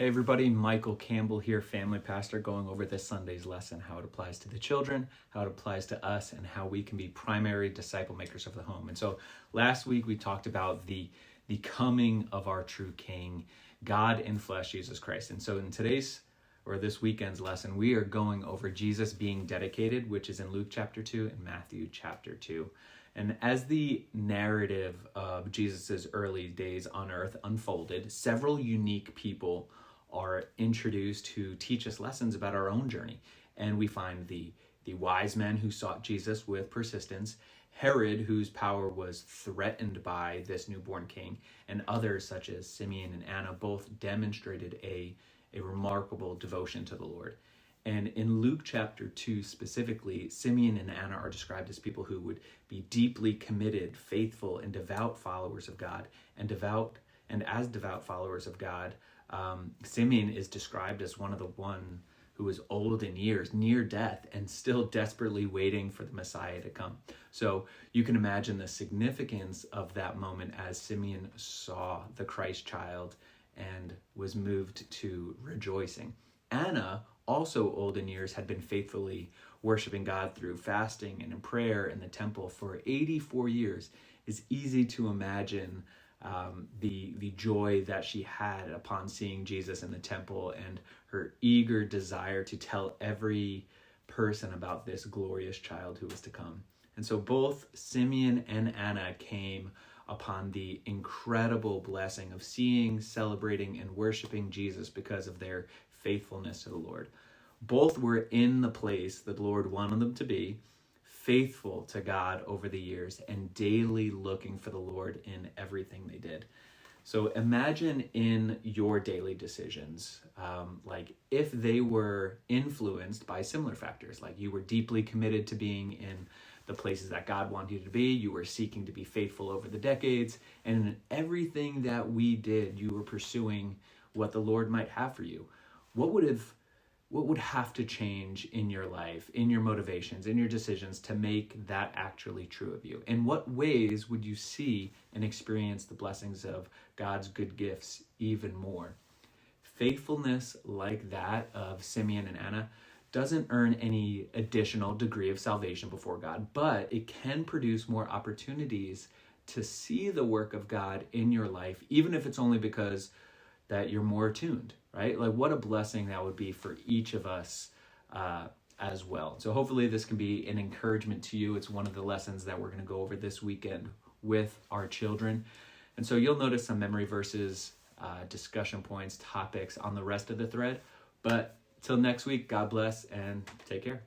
Hey everybody, Michael Campbell here, family pastor, going over this Sunday's lesson, how it applies to the children, how it applies to us, and how we can be primary disciple makers of the home. And so last week we talked about the coming of our true King, God in flesh, Jesus Christ. And so in this weekend's lesson, we are going over Jesus being dedicated, which is in Luke chapter 2 and Matthew chapter 2. And as the narrative of Jesus's early days on earth unfolded, several unique people are introduced to teach us lessons about our own journey. And we find the wise men who sought Jesus with persistence, Herod, whose power was threatened by this newborn king, and others such as Simeon and Anna, both demonstrated a remarkable devotion to the Lord. And in Luke chapter 2 specifically, Simeon and Anna are described as people who would be deeply committed, faithful, and devout followers of God. And as devout followers of God, Simeon is described as one who is old in years, near death, and still desperately waiting for the Messiah to come. So you can imagine the significance of that moment as Simeon saw the Christ child and was moved to rejoicing. Anna, also old in years, had been faithfully worshiping God through fasting and in prayer in the temple for 84 years. It's easy to imagine the joy that she had upon seeing Jesus in the temple and her eager desire to tell every person about this glorious child who was to come. And so both Simeon and Anna came upon the incredible blessing of seeing, celebrating, and worshiping Jesus because of their faithfulness to the Lord. Both were in the place that the Lord wanted them to be, faithful to God over the years and daily looking for the Lord in everything they did. So imagine in your daily decisions, like if they were influenced by similar factors, like you were deeply committed to being in the places that God wanted you to be, you were seeking to be faithful over the decades, and in everything that we did, you were pursuing what the Lord might have for you. What would have to change in your life, in your motivations, in your decisions to make that actually true of you? In what ways would you see and experience the blessings of God's good gifts even more? Faithfulness like that of Simeon and Anna doesn't earn any additional degree of salvation before God, but it can produce more opportunities to see the work of God in your life, even if it's only because that you're more attuned, right? Like what a blessing that would be for each of us as well. So hopefully this can be an encouragement to you. It's one of the lessons that we're going to go over this weekend with our children. And so you'll notice some memory verses, discussion points, topics on the rest of the thread. But till next week, God bless and take care.